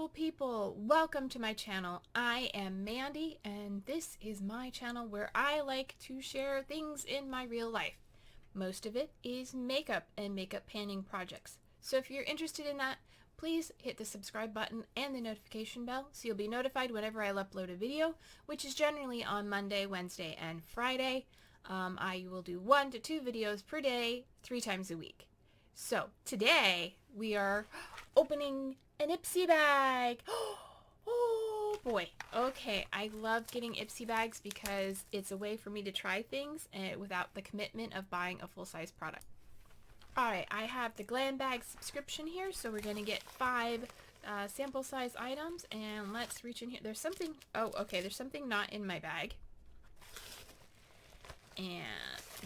beautiful people, welcome to my channel. I am Mandy and this is my channel where I like to share things in my real life. Most of it is makeup and makeup panning projects. So if you're interested in that, please hit the subscribe button and the notification bell so you'll be notified whenever I'll upload a video, which is generally on Monday, Wednesday, and Friday. I will do 1 to 2 videos per day, 3 times a week. So today we are opening an Ipsy bag. Oh boy. Okay, I love getting Ipsy bags because it's a way for me to try things without the commitment of buying a full-size product. Alright, I have the Glam bag subscription here, so we're going to get 5 sample size items, and let's reach in here. There's something, oh okay, there's something not in my bag. And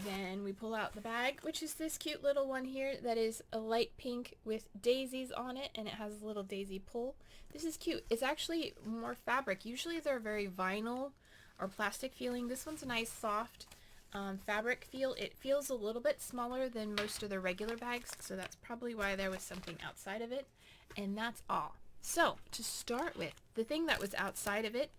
then we pull out the bag, which is this cute little one here that is a light pink with daisies on it, and it has a little daisy pull. This is cute. It's actually more fabric. Usually they're very vinyl or plastic feeling. This one's a nice soft fabric feel. It feels a little bit smaller than most of the regular bags, so that's probably why there was something outside of it. And that's all. So to start with, the thing that was outside of it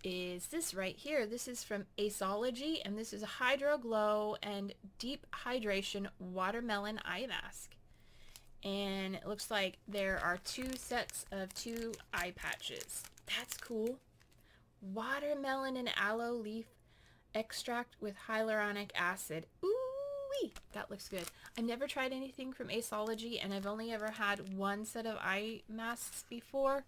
is this right here. This is from Aceology, and this is a Hydro Glow and Deep Hydration Watermelon Eye Mask. And it looks like there are 2 sets of 2 eye patches. That's cool. Watermelon and aloe leaf extract with hyaluronic acid. Ooh-wee! That looks good. I've never tried anything from Aceology, and I've only ever had 1 set of eye masks before.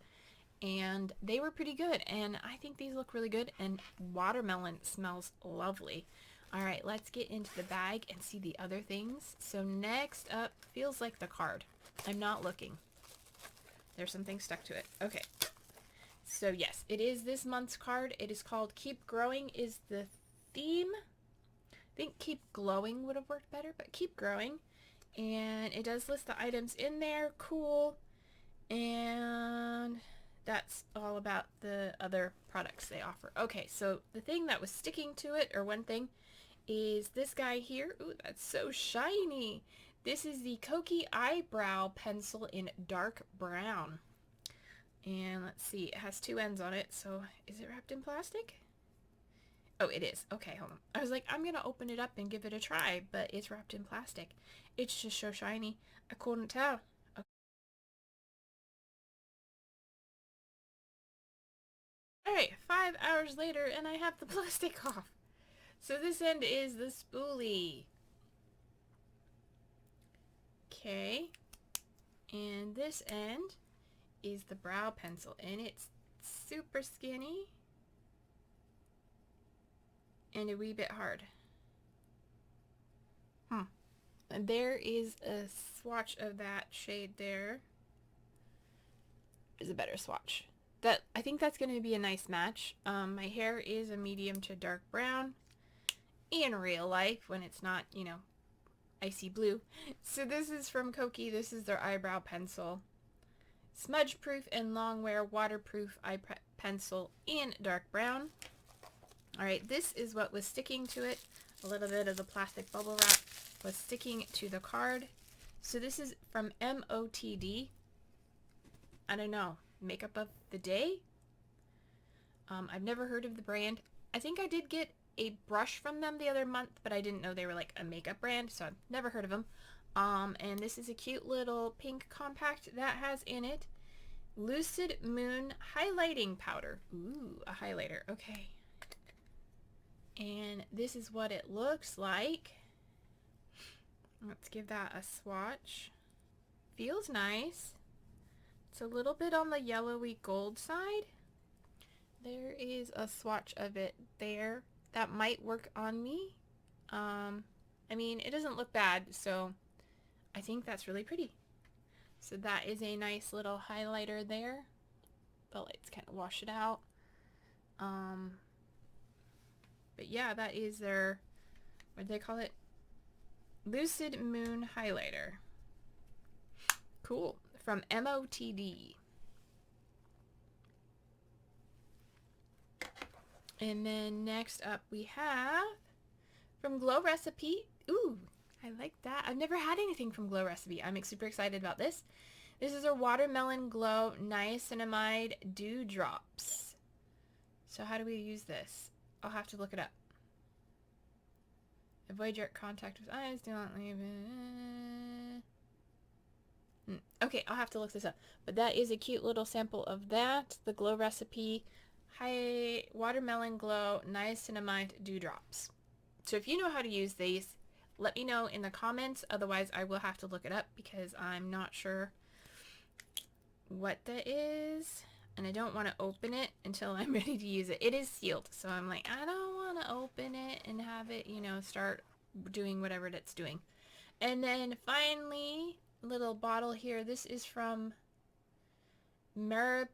And they were pretty good, and I think these look really good, and watermelon smells lovely. Alright, let's get into the bag and see the other things. So next up, feels like the card. I'm not looking. There's something stuck to it. Okay. So yes, it is this month's card. It is called Keep Growing is the theme. I think Keep Glowing would have worked better, but Keep Growing. And it does list the items in there. Cool. And that's all about the other products they offer. Okay, so the thing that was sticking to it, or one thing, is this guy here. Ooh, that's so shiny. This is the Koki Eyebrow Pencil in dark brown. And let's see, it has 2 ends on it, so is it wrapped in plastic? Oh, it is. Okay, hold on. I was like, I'm gonna open it up and give it a try, but it's wrapped in plastic. It's just so shiny. I couldn't tell. Alright, 5 hours later and I have the plastic off. So this end is the spoolie. Okay. And this end is the brow pencil, and it's super skinny and a wee bit hard. And there is a swatch of that shade there. Is a better swatch. That, I think that's going to be a nice match. My hair is a medium to dark brown in real life when it's not, you know, icy blue. So this is from Koki. This is their eyebrow pencil. Smudge proof and long wear waterproof eye pencil in dark brown. Alright, this is what was sticking to it. A little bit of the plastic bubble wrap was sticking to the card. So this is from MOTD. I don't know. Makeup of the day. I've never heard of the brand. I think I did get a brush from them the other month, but I didn't know they were like a makeup brand, so I've never heard of them. And this is a cute little pink compact that has in it Lucid Moon highlighting powder. Ooh, a highlighter. Okay. And this is what it looks like. Let's give that a swatch. Feels nice. It's a little bit on the yellowy gold side. There is a swatch of it there. That might work on me. I mean, it doesn't look bad, so I think that's really pretty. So that is a nice little highlighter there. The lights kind of wash it out. But yeah, that is their, what do they call it? Lucid Moon highlighter. Cool. From MOTD. And then next up we have from Glow Recipe. Ooh, I like that. I've never had anything from Glow Recipe. I'm super excited about this. This is a Watermelon Glow Niacinamide Dewdrops. So how do we use this? I'll have to look it up. Avoid direct contact with eyes. Do not leave it. Okay, I'll have to look this up. But that is a cute little sample of that. The Glow Recipe High Watermelon Glow Niacinamide Dewdrops. So if you know how to use these, let me know in the comments. Otherwise, I will have to look it up because I'm not sure what that is. And I don't want to open it until I'm ready to use it. It is sealed, so I'm like, I don't want to open it and have it, you know, start doing whatever it's doing. And then finally, little bottle here. This is from Marapilum?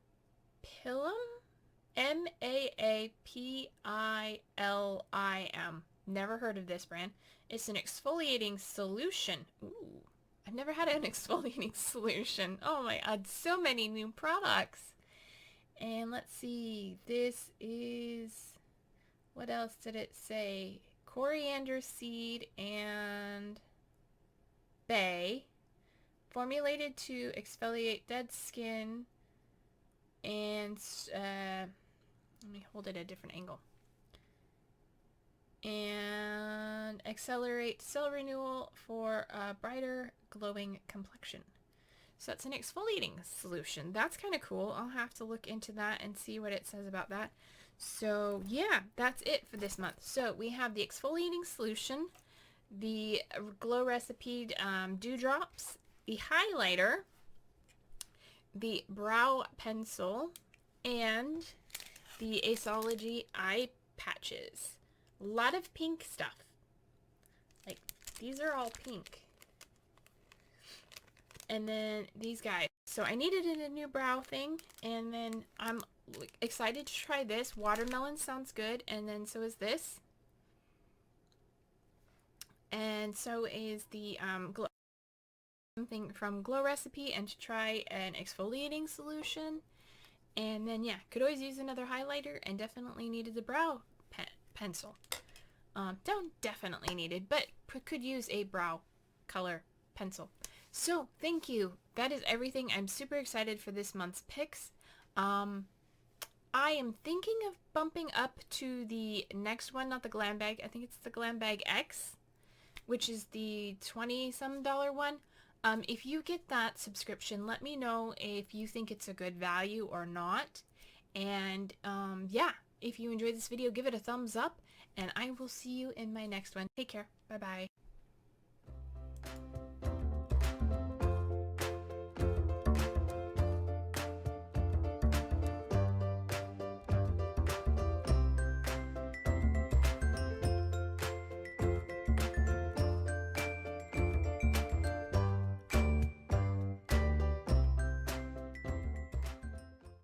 M-A-A-P-I-L-I-M. Never heard of this brand. It's an exfoliating solution. Ooh, I've never had an exfoliating solution. Oh my god, so many new products. And let's see, this is, what else did it say? Coriander seed and bay, formulated to exfoliate dead skin and, let me hold it at a different angle, and accelerate cell renewal for a brighter glowing complexion. So that's an exfoliating solution. That's kind of cool. I'll have to look into that and see what it says about that. So yeah, that's it for this month. So we have the exfoliating solution, the Glow Recipe Dewdrops, the highlighter, the brow pencil, and the Aceology eye patches. A lot of pink stuff. Like, these are all pink. And then these guys. So I needed a new brow thing, and then I'm excited to try this. Watermelon sounds good, and then so is this. And so is the glow thing from Glow Recipe, and to try an exfoliating solution. And then yeah, could always use another highlighter, and definitely needed the brow pencil. Don't definitely needed, but could use a brow color pencil. So thank you. That is everything. I'm super excited for this month's picks. I am thinking of bumping up to the next one, not the Glam Bag. I think it's the Glam Bag X, which is the $20-some one. If you get that subscription, let me know if you think it's a good value or not. And yeah, if you enjoyed this video, give it a thumbs up, and I will see you in my next one. Take care. Bye-bye.